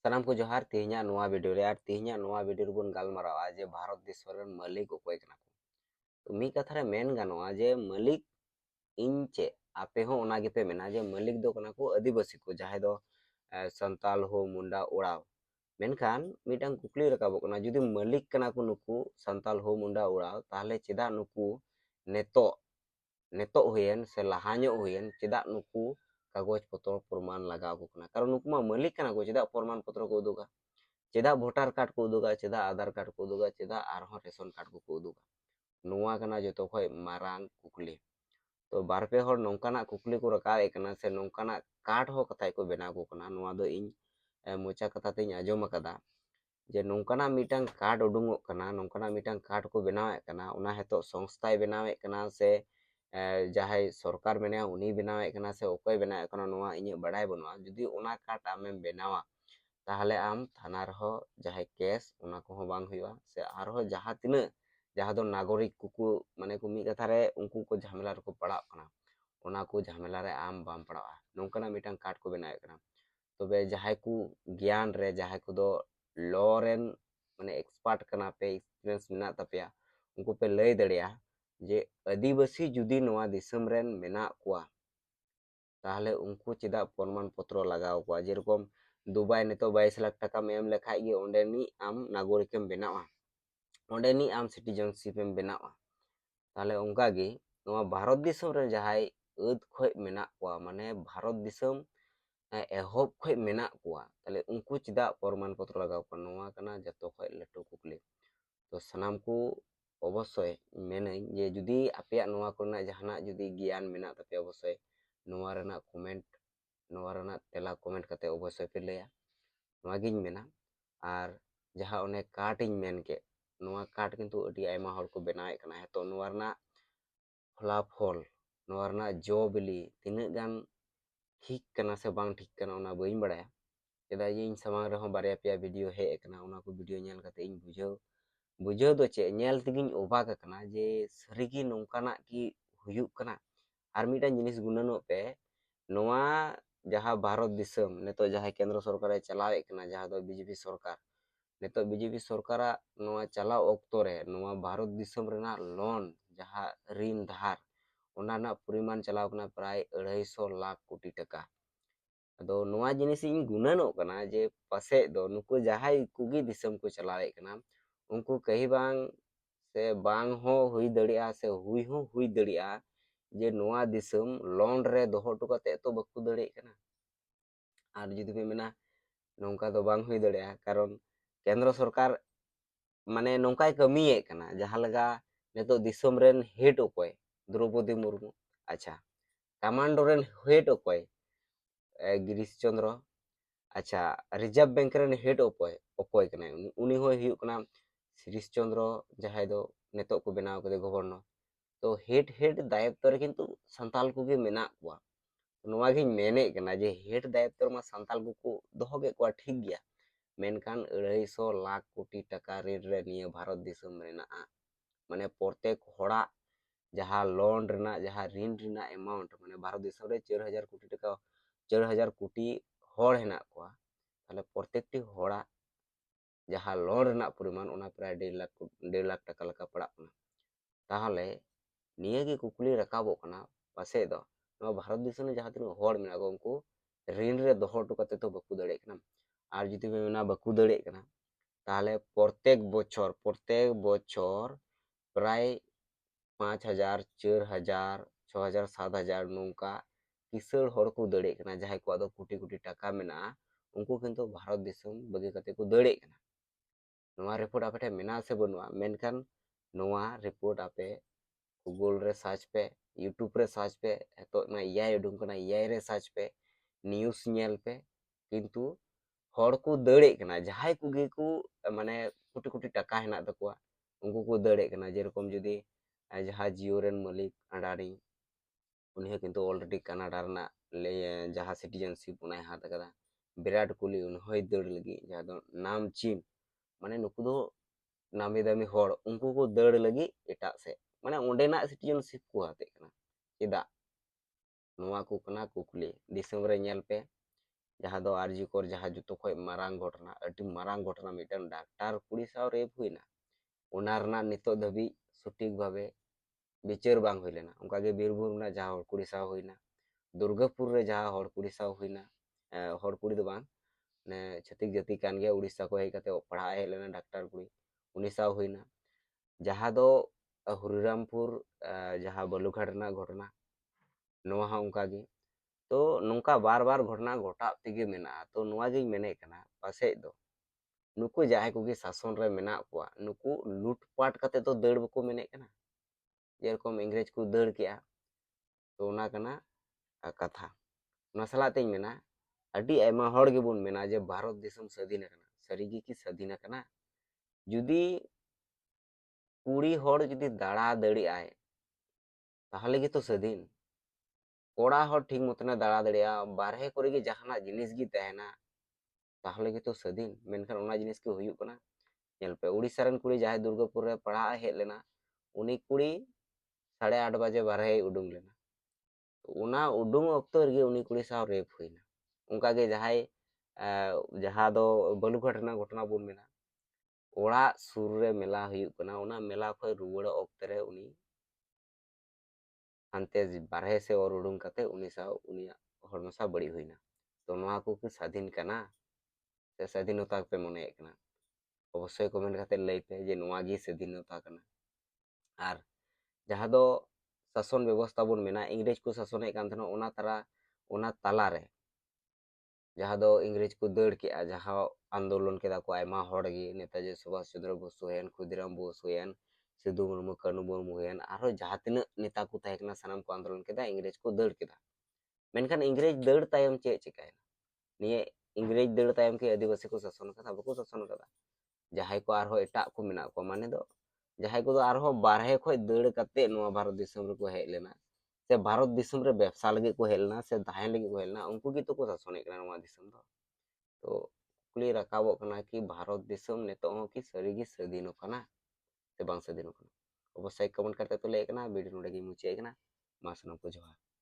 सानाम को जोहार तेहना नोआ वीडियो रे आर तेहना नोआ वीडियो रेबन गालमारावा जे भारत देश रेन मालिक अकोय कना को तो मी कथा रे मेन गानोआ जे मालिक इन चे आपे हो ओना गेपे मेना जे मालिक दो कना को आदिवासी को जाहे दो संताल हो मुंडा ओड़ाव मेनखान मिटang कुकली रकाबो कना जुदी मालिक कना को नुकु संताल हो मुंडा ओड़ाव ताहले चेदा नुकु नेतो नेतो हुयन से लहाño हुयन चेदा नुकु कागज पत्र प्रमाण लगाव को कना कारण नुकु मा मालिक कना को चेदा प्रमाण पत्र को उदुगा चेदा भोटार कार्ड को उदुगा चेदा आधार कार्ड को उदुगा चेदा आरहों रेशन कार्ड को उदुगा नुआ कना जतो खय मारांग कुकली तो बारपे हर नौकाना कुकली को रकावे कना से नौकाना कार्ड हो कथाय को बनाव को कना नुआ दो इन मोचा कथा तेኝ आजम कदा जे नौकाना मिटang कार्ड उडुंगो कना नौकाना मिटang कार्ड को बनावे कना उना हेतो संस्थाय बनावे कना से जहाय सरकार मेना उनी बनावे कना से ओकय बनावे कना नुआ इᱧ बड़ाय बनुआ जुदी उना कार्ड आमेम बनावा ताहले आम थाना रहो जहां केस उना को हो बांग हुआ से आरो जहां तिना जहां दो नागरिक कुकु माने को मी कथा रे उनको को झमेला रे को पड़ा कना उना को झमेला रे आम बाम पड़ा नौकना मिटang कार्ड को बनाए कना तबे जहां को ज्ञान रे जहां को दो लॉ रेन माने एक्सपर्ट कना पे एक्सपीरियंस मेना तपिया उनको पे लय दड़िया जे आदिवासी जुदी नोआ दिसम रेन मेना कुआ ताहले उनको चेदा प्रमाण पत्र लगाव को जेरकम दुबई नितो 22 लाख टाका में एम लेखाय गे ओंडेनी आम नागरिकम बनावा ओंडेनी आम सिटीजनशिप एम बनावा ताहले उनका गे नोआ भारत दिसम रे जहाय अद खय मेना को माने भारत दिसम एहब खय मेना को ताहले उनको चेदा प्रमाण पत्र लगाव को नोआ कना जतो खय लटू कुकली तो सनाम को अवश्य मेनै जे जुदी आपेया नोआ कोना जहाना जुदी ज्ञान मेना तपे अवश्य नोआ रेना कमेंट नोआ रेना तेला कमेंट कते अवश्य पे लया नोआ गिन मेना और जहां ओने कार्ड इन मेन के नोआ कार्ड किंतु अडी आयमा हर को बनावे कना है तो नोआ रेना फलाफल नोआ रेना जो बिली तिना गान ठीक कना से बांग ठीक कना ओना बइन बड़ाया चेदा इन समांग रहो बारे पे वीडियो हे कना ओना को वीडियो नेल कते इन बुझाव बुझाव दो चे नेल तिगिन ओबाक कना जे सरीगी नौकाना की हुयुक कना आर मिटन जिनिस गुणनो पे नोआ जहां भारत दिसम नेतो जहां केंद्र सरकार चलावे कना जहां दो बीजेपी सरकार नेतो बीजेपी सरकार नोआ चलाव ऑक्तो रे नोआ भारत दिसम रेना लोन जहां ऋण धार ओना ना परिमाण चलाव कना प्राय 250 लाख कोटी टका अदो नोआ जिनिस इन गुणनो कना जे पासे दो नुको जहां कुगी दिसम को चलावे कना उनको कहीं बांग से बांग हो हुई दड़िया से हुई दड़िया जे नोआ दिसम लोन रे दोहो टुकाते तो बकु दड़े कना और जुदी पे मेना नौका दो बांग हुई दड़िया कारण केंद्र सरकार माने नौकाय कमिए कना जहां लगा नेतो दिसम रेन हेड ओकोय द्रौपदी मुर्मू अच्छा commando rain head ओकोय Girish Chandra अच्छा रिजर्व बैंक रेन हेड ओकोय ओकोय कना उनी होय हुयुक कना गिरीश चंद्र जहां दो नेतो को बनाव कदे गवर्नर तो हेड दायित्व रे किंतु संताल को गे मेना कुआ नोआ गिन मेने कना जे हेड दायित्व मा संताल को दोहो गे कुआ ठीक गया मेनकान 250 लाख कोटी टका ऋण रे निया भारत दिसम रेना माने प्रत्येक होड़ा जहां लोन रेना जहां ऋण रेना अमाउंट माने भारत दिसम रे 4000 कोटी टका 4000 कोटी होड़ हेना कुआ ताले प्रत्येक टी होड़ा जहां लोन रेना परिमाण ओना प्राय 1.5 लाख टका लका पड़ा कना ताहले निया गे कुकली रकाबो कना पासे दो नोआ भारत दिसम रे जहां तिनो होड़ मेना को उनको ऋण रे दोहो टुकाते तो बकु दड़े कना और जुदी मेना बकु दड़े कना ताहले प्रत्येक बछर प्राय 5000 4000 6000 7000 नौका किसड़ हर को दड़े कना जहां को आदो कोटी कोटी टाका मेना उनको किंतु भारत दिसम बगे कते को दड़े कना नोआ रिपोर्ट आपे मेना से बनुआ मेनखान नोआ रिपोर्ट आपे गूगल रे सर्च पे यूट्यूब रे सर्च पे तो ना एआई उडुंग कना एआई रे सर्च पे न्यूज़ नेल पे किंतु हर को दड़े कना जहां को गे को माने कोटी कोटी टाका हेना तकुआ उनको को दड़े कना जेरकम जुदी जहां जियो रेन मालिक अडानी उन्हें किंतु ऑलरेडी कनाडा रना ले जहां सिटीजनशिप उनाय हाथ कदा विराट कोहली उन्होंने दड़ लगी जहां दो नाम चीन माने नुकु दो नामी दामी होड़ उनको को दड़ लगी एटा से माने ओंडेना सिटीजनशिप को हाते कना चेदा नोआ को कना कुकली दिसम रे नेल पे जहाँ दो आरजी कोर जहाँ जुतो खोय मारांग घटना अति मारांग घटना मिटन डाक्टर कुड़ी साव रेप हुईना ओना रना नितो धबी सटीक भावे बिचार बांग हुई लेना उनका के बीरभूम ना जहाँ हर कुड़ी साव हुईना दुर्गापुर रे जहाँ हर कुड़ी साव हुईना हर कुड़ी दो बांग ने छत्तीक जाति कान गया उड़ीसा को हेज कते पढ़ा हेज लेना डाक्टर कुड़ी उनी साव हुईना जहाँ दो हरिरामपुर जहाँ बालूघाट रना घटना नोआ हा उनका गे तो नौका बार बार घटना घटा तेगे मेना तो नोआ गे मेने कना पासे दो नुकु जाहे को गे शासन रे मेना को नुकु लूटपाट कते तो दड़ बको मेने कना जेरकम इंग्रेज को दड़ किया तो ओना कना कथा ओना सला तेज मेना अडी आयमा हड़ गे बोन मेना जे भारत देशम स्वाधीन कना सरीगी की स्वाधीन कना जुदी कुड़ी हड़ जुदी दाड़ा दड़ी आए ताहले गे तो स्वाधीन कोड़ा हड़ ठीक मतने दाड़ा दड़िया बारहे करे गे जहाना जिनिस गी तहना ताहले गे तो स्वाधीन मेनखान ओना जिनिस के हुयुग कना नेल पे उड़ीसा रन कुड़ी जाहे दुर्गापुर रे पढ़ा हेज लेना उनी कुड़ी 8:30 बजे बारहे उडुंग लेना तो ओना उडुंग ऑक्तो रे उनी कुड़ी साव रेप हुईना उनका गे जहाय जहाँ दो बालूघाट रना घटना बोन मेना ओड़ा सुर रे मेला हुयुग कना ओना मेला खय रुवाड़ ऑक्ते रे उनी हानते बारहे से और उडुंग कते उनी साव उनिया हड़मो साव बड़ी हुईना तो नोआ को कि स्वाधीन कना से स्वाधीनता पे मने कना अवश्य कमेंट करते लई पे जे नोआ गी स्वाधीनता कना आर जहाँ दो शासन व्यवस्था बोन मेना इंग्रेज को शासन हेज कान थनो ओना तारा ओना ताला रे जहाँ दो इंग्रेज को दड़ के जहाँ आंदोलन केदा को आयमा हड़ गे नेताजी सुभाष चंद्र बोस हुएन खुदीराम बोस हुएन सिद्धू मुर्मू कानू मुर्मू हुएन आरो जहाँ तिना नेता को तहे कना सनाम को आंदोलन केदा इंग्रेज को दड़ केदा मेनखान इंग्रेज दड़ तायम चे चिकायना निये इंग्रेज दड़ तायम के आदिवासी को शासन कदा बको शासन कदा जहाँ को आरो एटा को मेना को माने दो जहाँ को आरो बारहे खय दड़ कते नोआ भारत दिसम रे को हेज लेना से भारत दिसम रे व्यवसा लगे को हेज लेना से दाहे लगे को हेज लेना उनको की तो को शासन हेज नोआ दिसम दो तो कुली रकाबो कना कि भारत दिसम नेतो हो कि सरीगी स्वाधीन कना से बांग स्वाधीन कना अवश्य कमेंट करते तो ले कना वीडियो नोडे गी मुचे कना मा सनम को जोहार।